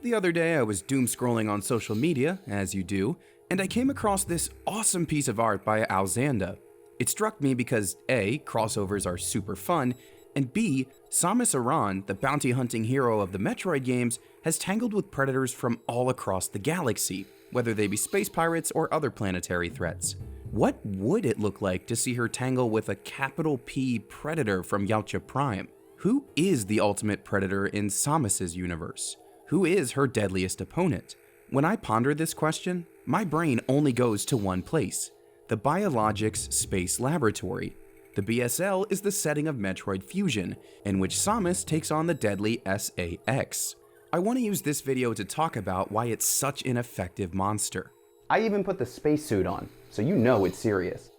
The other day I was doom scrolling on social media, as you do, and I came across this awesome piece of art by Alzandah. It struck me because A, crossovers are super fun, and B, Samus Aran, the bounty hunting hero of the Metroid games, has tangled with predators from all across the galaxy, whether they be space pirates or other planetary threats. What would it look like to see her tangle with a capital P predator from Yautja Prime? Who is the ultimate predator in Samus's universe? Who is her deadliest opponent? When I ponder this question, my brain only goes to one place: the Biologics Space Laboratory. The BSL is the setting of Metroid Fusion, in which Samus takes on the deadly SAX. I want to use this video to talk about why it's such an effective monster. I even put the spacesuit on, so you know it's serious.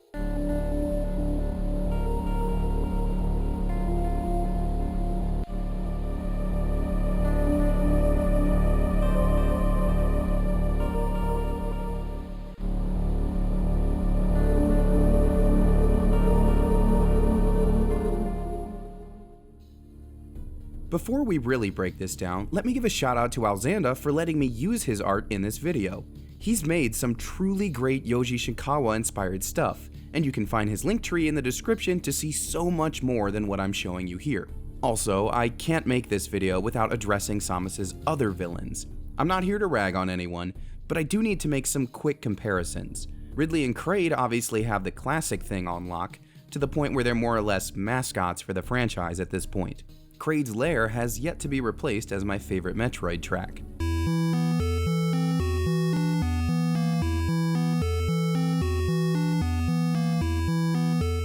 Before we really break this down, let me give a shout out to Alzandah for letting me use his art in this video. He's made some truly great Yoji Shinkawa inspired stuff, and you can find his link tree in the description to see so much more than what I'm showing you here. Also, I can't make this video without addressing Samus's other villains. I'm not here to rag on anyone, but I do need to make some quick comparisons. Ridley and Kraid obviously have the classic thing on lock, to the point where they're more or less mascots for the franchise at this point. Kraid's lair has yet to be replaced as my favorite Metroid track.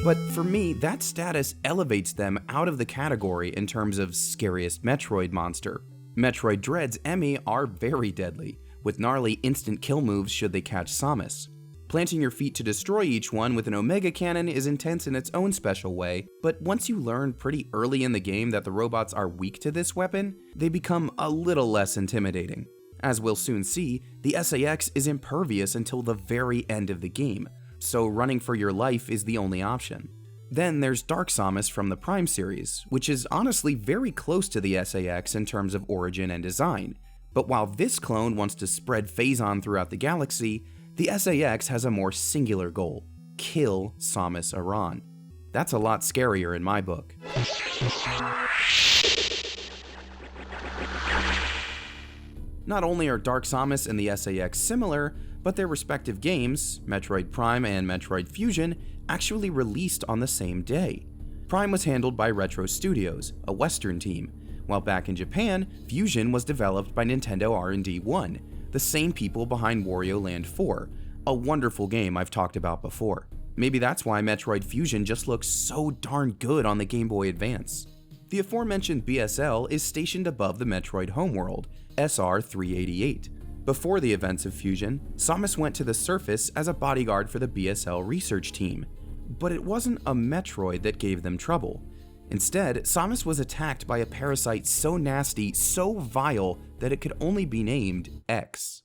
But for me, that status elevates them out of the category in terms of scariest Metroid monster. Metroid Dread's E.M.M.I are very deadly, with gnarly instant kill moves should they catch Samus. Planting your feet to destroy each one with an Omega Cannon is intense in its own special way, but once you learn pretty early in the game that the robots are weak to this weapon, they become a little less intimidating. As we'll soon see, the SAX is impervious until the very end of the game, so running for your life is the only option. Then there's Dark Samus from the Prime series, which is honestly very close to the SAX in terms of origin and design, but while this clone wants to spread Phazon throughout the galaxy, the SAX has a more singular goal: kill Samus Aran. That's a lot scarier in my book. Not only are Dark Samus and the SAX similar, but their respective games, Metroid Prime and Metroid Fusion, actually released on the same day. Prime was handled by Retro Studios, a Western team, while back in Japan, Fusion was developed by Nintendo R&D 1, the same people behind Wario Land 4, a wonderful game I've talked about before. Maybe that's why Metroid Fusion just looks so darn good on the Game Boy Advance. The aforementioned BSL is stationed above the Metroid homeworld, SR-388. Before the events of Fusion, Samus went to the surface as a bodyguard for the BSL research team. But it wasn't a Metroid that gave them trouble. Instead, Samus was attacked by a parasite so nasty, so vile, that it could only be named X.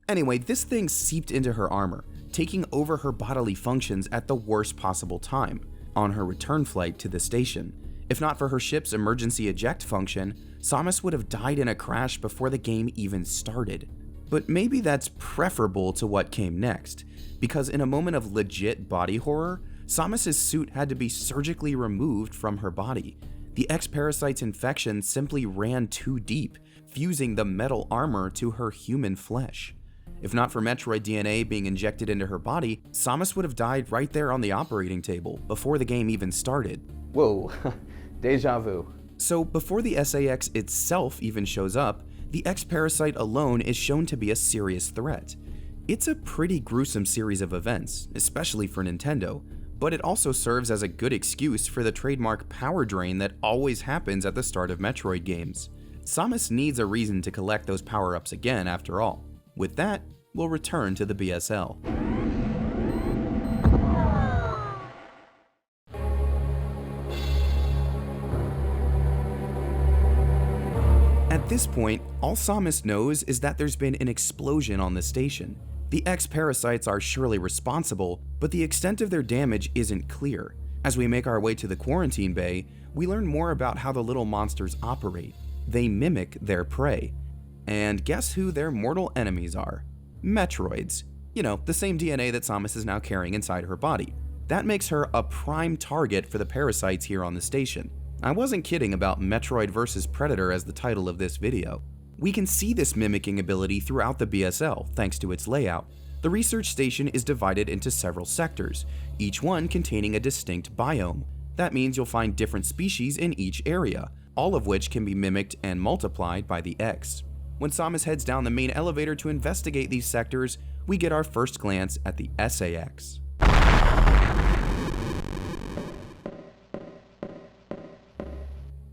Anyway, this thing seeped into her armor, taking over her bodily functions at the worst possible time, on her return flight to the station. If not for her ship's emergency eject function, Samus would have died in a crash before the game even started. But maybe that's preferable to what came next, because in a moment of legit body horror, Samus's suit had to be surgically removed from her body. The X-Parasite's infection simply ran too deep, fusing the metal armor to her human flesh. If not for Metroid DNA being injected into her body, Samus would have died right there on the operating table, before the game even started. Whoa, deja vu. So before the SAX itself even shows up, the X-Parasite alone is shown to be a serious threat. It's a pretty gruesome series of events, especially for Nintendo, but it also serves as a good excuse for the trademark power drain that always happens at the start of Metroid games. Samus needs a reason to collect those power-ups again after all. With that, we'll return to the BSL. At this point, all Samus knows is that there's been an explosion on the station. The X-Parasites are surely responsible, but the extent of their damage isn't clear. As we make our way to the quarantine bay, we learn more about how the little monsters operate. They mimic their prey. And guess who their mortal enemies are? Metroids. You know, the same DNA that Samus is now carrying inside her body. That makes her a prime target for the parasites here on the station. I wasn't kidding about Metroid vs Predator as the title of this video. We can see this mimicking ability throughout the BSL thanks to its layout. The research station is divided into several sectors, each one containing a distinct biome. That means you'll find different species in each area, all of which can be mimicked and multiplied by the X. When Samus heads down the main elevator to investigate these sectors, we get our first glance at the SAX.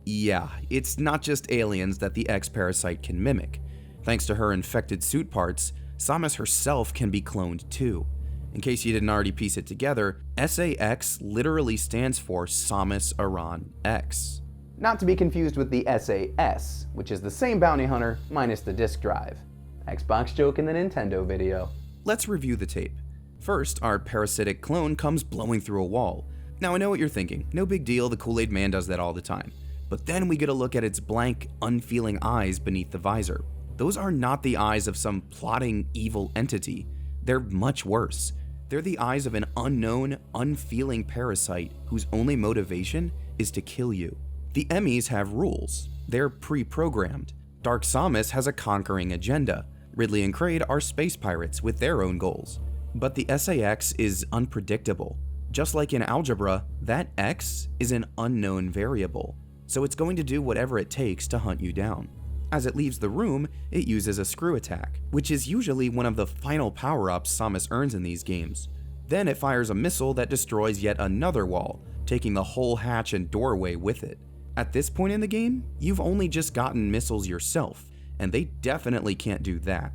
Yeah, it's not just aliens that the X-Parasite can mimic. Thanks to her infected suit parts, Samus herself can be cloned too. In case you didn't already piece it together, SAX literally stands for Samus Aran X. Not to be confused with the SAS, which is the same bounty hunter minus the disk drive. Xbox joke in the Nintendo video. Let's review the tape. First, our parasitic clone comes blowing through a wall. Now I know what you're thinking, no big deal, the Kool-Aid Man does that all the time. But then we get a look at its blank, unfeeling eyes beneath the visor. Those are not the eyes of some plotting evil entity. They're much worse. They're the eyes of an unknown, unfeeling parasite whose only motivation is to kill you. The E.M.M.Is have rules. They're pre-programmed. Dark Samus has a conquering agenda. Ridley and Kraid are space pirates with their own goals. But the SAX is unpredictable. Just like in algebra, that X is an unknown variable. So it's going to do whatever it takes to hunt you down. As it leaves the room, it uses a screw attack, which is usually one of the final power-ups Samus earns in these games. Then it fires a missile that destroys yet another wall, taking the whole hatch and doorway with it. At this point in the game, you've only just gotten missiles yourself, and they definitely can't do that.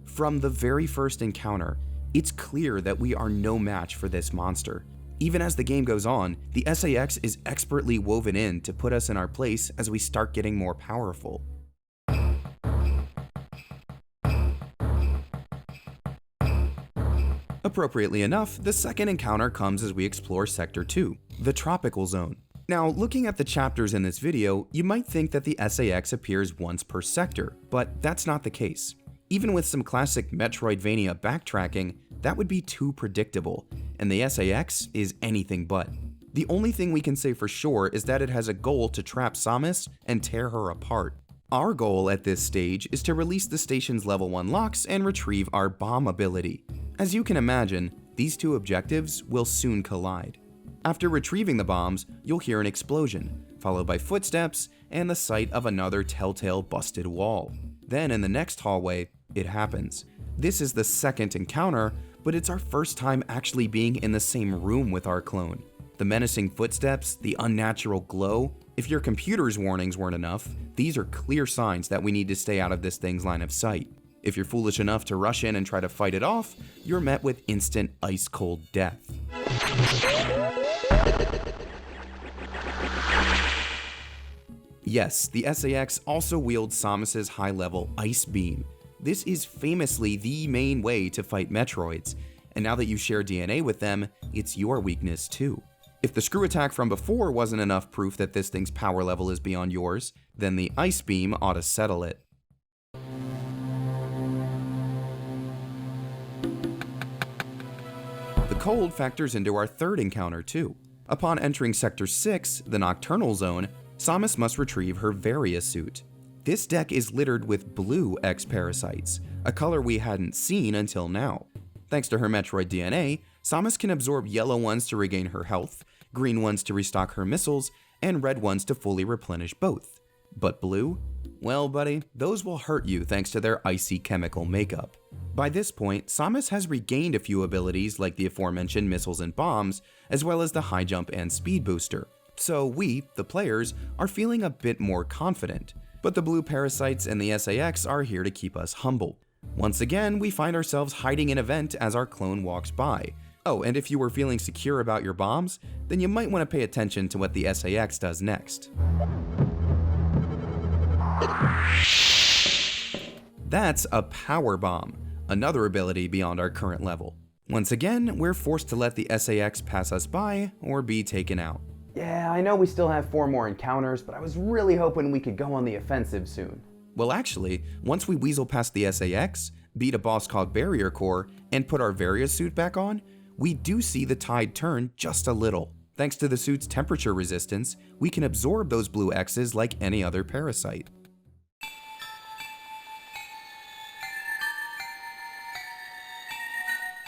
From the very first encounter, it's clear that we are no match for this monster. Even as the game goes on, the SAX is expertly woven in to put us in our place as we start getting more powerful. Appropriately enough, the second encounter comes as we explore Sector 2, the Tropical Zone. Now, looking at the chapters in this video, you might think that the SAX appears once per sector, but that's not the case. Even with some classic Metroidvania backtracking, that would be too predictable, and the SAX is anything but. The only thing we can say for sure is that it has a goal to trap Samus and tear her apart. Our goal at this stage is to release the station's level 1 locks and retrieve our bomb ability. As you can imagine, these two objectives will soon collide. After retrieving the bombs, you'll hear an explosion, followed by footsteps and the sight of another telltale busted wall. Then in the next hallway, it happens. This is the second encounter, but it's our first time actually being in the same room with our clone. The menacing footsteps, the unnatural glow. If your computer's warnings weren't enough, these are clear signs that we need to stay out of this thing's line of sight. If you're foolish enough to rush in and try to fight it off, you're met with instant ice-cold death. Yes, the SAX also wields Samus's high-level Ice Beam. This is famously the main way to fight Metroids, and now that you share DNA with them, it's your weakness too. If the screw attack from before wasn't enough proof that this thing's power level is beyond yours, then the Ice Beam ought to settle it. The cold factors into our third encounter too. Upon entering Sector 6, the Nocturnal Zone, Samus must retrieve her Varia suit. This deck is littered with blue X-Parasites, a color we hadn't seen until now. Thanks to her Metroid DNA, Samus can absorb yellow ones to regain her health, green ones to restock her missiles, and red ones to fully replenish both. But blue? Well, buddy, those will hurt you thanks to their icy chemical makeup. By this point, Samus has regained a few abilities like the aforementioned missiles and bombs, as well as the high jump and speed booster. So we, the players, are feeling a bit more confident. But the blue parasites and the SAX are here to keep us humble. Once again, we find ourselves hiding in a vent as our clone walks by. Oh, and if you were feeling secure about your bombs, then you might want to pay attention to what the SAX does next. That's a power bomb, another ability beyond our current level. Once again, we're forced to let the SAX pass us by or be taken out. Yeah, I know we still have 4 more encounters, but I was really hoping we could go on the offensive soon. Well, actually, once we weasel past the SAX, beat a boss called Barrier Core, and put our Varia suit back on, we do see the tide turn just a little. Thanks to the suit's temperature resistance, we can absorb those blue X's like any other parasite.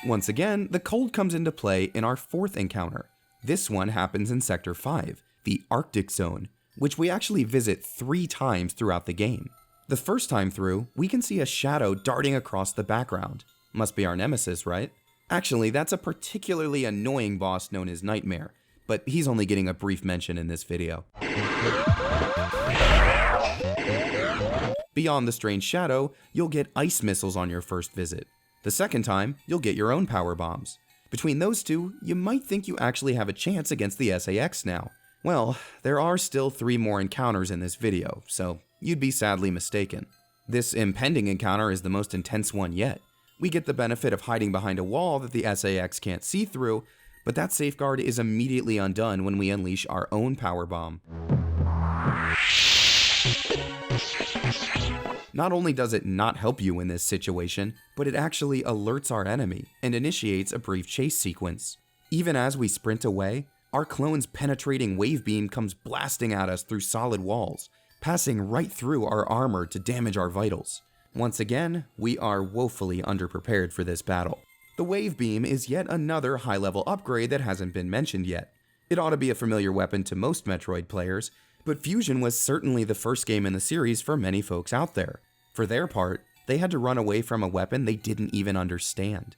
Once again, the cold comes into play in our 4th encounter. This one happens in Sector 5, the Arctic Zone, which we actually visit 3 times throughout the game. The first time through, we can see a shadow darting across the background. Must be our nemesis, right? Actually, that's a particularly annoying boss known as Nightmare, but he's only getting a brief mention in this video. Beyond the strange shadow, you'll get ice missiles on your first visit. The second time, you'll get your own power bombs. Between those two, you might think you actually have a chance against the SAX now. Well, there are still 3 more encounters in this video, so you'd be sadly mistaken. This impending encounter is the most intense one yet. We get the benefit of hiding behind a wall that the SAX can't see through, but that safeguard is immediately undone when we unleash our own power bomb. Not only does it not help you in this situation, but it actually alerts our enemy and initiates a brief chase sequence. Even as we sprint away, our clone's penetrating wave beam comes blasting at us through solid walls, passing right through our armor to damage our vitals. Once again, we are woefully underprepared for this battle. The wave beam is yet another high-level upgrade that hasn't been mentioned yet. It ought to be a familiar weapon to most Metroid players, but Fusion was certainly the first game in the series for many folks out there. For their part, they had to run away from a weapon they didn't even understand.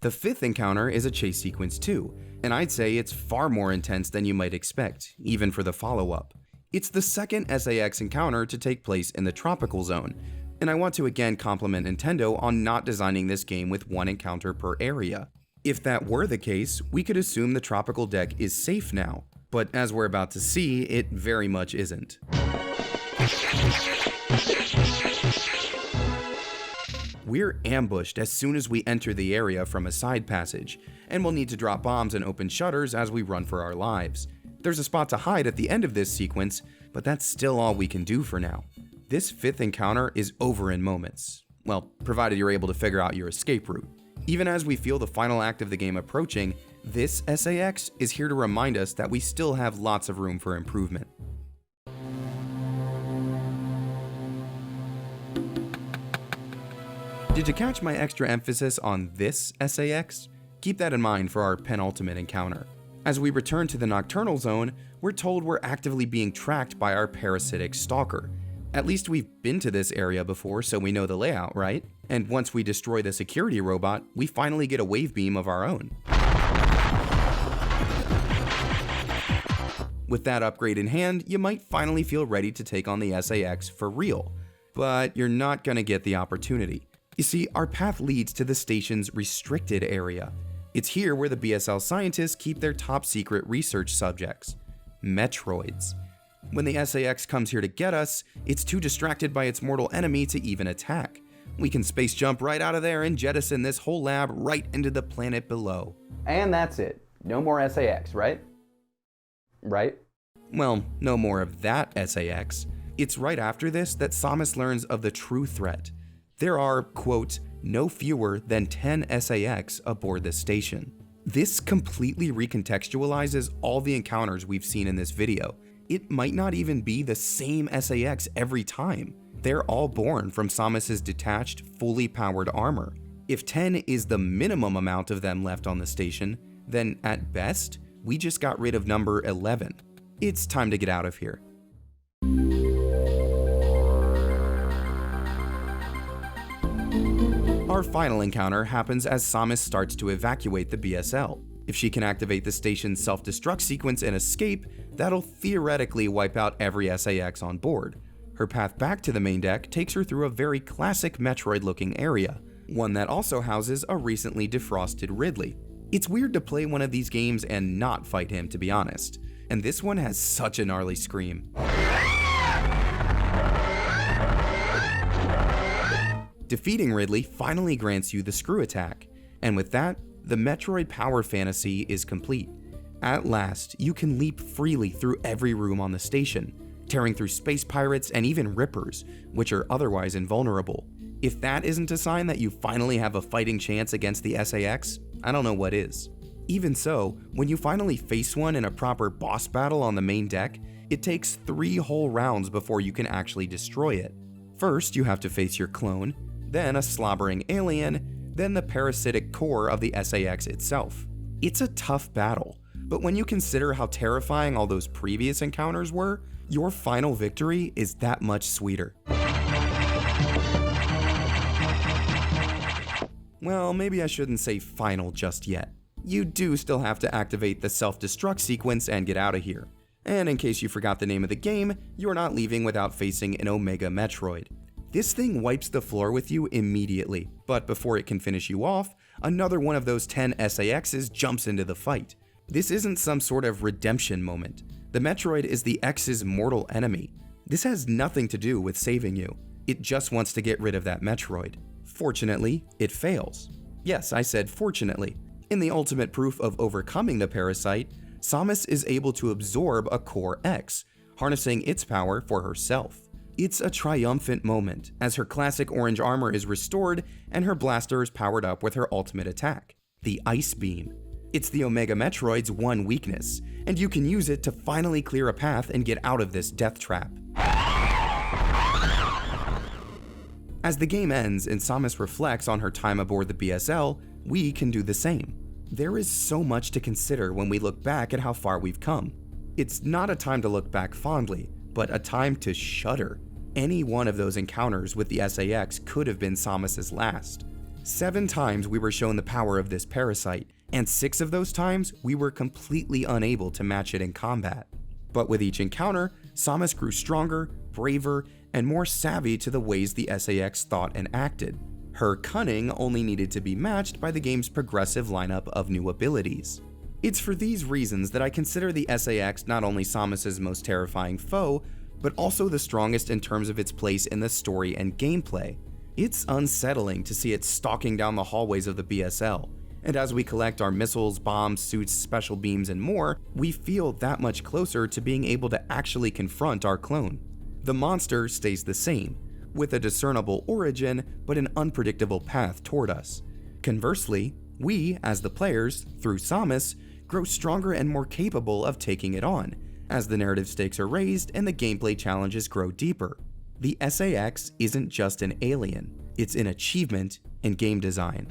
The 5th encounter is a chase sequence too, and I'd say it's far more intense than you might expect, even for the follow-up. It's the second SAX encounter to take place in the tropical zone, and I want to again compliment Nintendo on not designing this game with 1 encounter per area. If that were the case, we could assume the tropical deck is safe now, but as we're about to see, it very much isn't. We're ambushed as soon as we enter the area from a side passage, and we'll need to drop bombs and open shutters as we run for our lives. There's a spot to hide at the end of this sequence, but that's still all we can do for now. This 5th encounter is over in moments. Well, provided you're able to figure out your escape route. Even as we feel the final act of the game approaching, this SAX is here to remind us that we still have lots of room for improvement. Did you catch my extra emphasis on this SAX? Keep that in mind for our penultimate encounter. As we return to the Nocturnal Zone, we're told we're actively being tracked by our parasitic stalker. At least we've been to this area before, so we know the layout, right? And once we destroy the security robot, we finally get a wave beam of our own. With that upgrade in hand, you might finally feel ready to take on the SAX for real. But you're not gonna get the opportunity. You see, our path leads to the station's restricted area. It's here where the BSL scientists keep their top secret research subjects, Metroids. When the SAX comes here to get us, it's too distracted by its mortal enemy to even attack. We can space jump right out of there and jettison this whole lab right into the planet below. And that's it. No more SAX, right? Right? Well, no more of that SAX. It's right after this that Samus learns of the true threat. There are, quote, no fewer than 10 SAX aboard this station. This completely recontextualizes all the encounters we've seen in this video. It might not even be the same SAX every time. They're all born from Samus's detached, fully powered armor. If 10 is the minimum amount of them left on the station, then at best, we just got rid of number 11. It's time to get out of here. Our final encounter happens as Samus starts to evacuate the BSL. If she can activate the station's self-destruct sequence and escape, that'll theoretically wipe out every SAX on board. Her path back to the main deck takes her through a very classic Metroid-looking area, one that also houses a recently defrosted Ridley. It's weird to play one of these games and not fight him, to be honest, and this one has such a gnarly scream. Defeating Ridley finally grants you the screw attack, and with that, the Metroid power fantasy is complete. At last, you can leap freely through every room on the station, tearing through space pirates and even rippers, which are otherwise invulnerable. If that isn't a sign that you finally have a fighting chance against the SAX, I don't know what is. Even so, when you finally face one in a proper boss battle on the main deck, it takes 3 whole rounds before you can actually destroy it. First, you have to face your clone, then a slobbering alien, then the parasitic core of the SAX itself. It's a tough battle, but when you consider how terrifying all those previous encounters were, your final victory is that much sweeter. Well, maybe I shouldn't say final just yet. You do still have to activate the self-destruct sequence and get out of here. And in case you forgot the name of the game, you're not leaving without facing an Omega Metroid. This thing wipes the floor with you immediately, but before it can finish you off, another one of those 10 SAXs jumps into the fight. This isn't some sort of redemption moment. The Metroid is the X's mortal enemy. This has nothing to do with saving you. It just wants to get rid of that Metroid. Fortunately, it fails. Yes, I said fortunately. In the ultimate proof of overcoming the parasite, Samus is able to absorb a Core X, harnessing its power for herself. It's a triumphant moment, as her classic orange armor is restored and her blaster is powered up with her ultimate attack, the Ice Beam. It's the Omega Metroid's one weakness, and you can use it to finally clear a path and get out of this death trap. As the game ends and Samus reflects on her time aboard the BSL, we can do the same. There is so much to consider when we look back at how far we've come. It's not a time to look back fondly, but a time to shudder. Any one of those encounters with the SAX could have been Samus's last. 7 times we were shown the power of this parasite, and 6 of those times we were completely unable to match it in combat. But with each encounter, Samus grew stronger, braver, and more savvy to the ways the SAX thought and acted. Her cunning only needed to be matched by the game's progressive lineup of new abilities. It's for these reasons that I consider the SAX not only Samus's most terrifying foe, but also the strongest in terms of its place in the story and gameplay. It's unsettling to see it stalking down the hallways of the BSL, and as we collect our missiles, bombs, suits, special beams, and more, we feel that much closer to being able to actually confront our clone. The monster stays the same, with a discernible origin but an unpredictable path toward us. Conversely, we, as the players, through Samus, grow stronger and more capable of taking it on, as the narrative stakes are raised and the gameplay challenges grow deeper. The SAX isn't just an alien, it's an achievement in game design.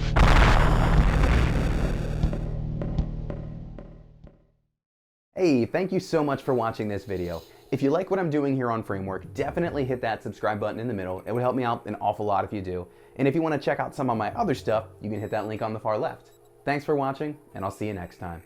Hey, thank you so much for watching this video. If you like what I'm doing here on Framework, definitely hit that subscribe button in the middle. It would help me out an awful lot if you do. And if you want to check out some of my other stuff, you can hit that link on the far left. Thanks for watching, and I'll see you next time.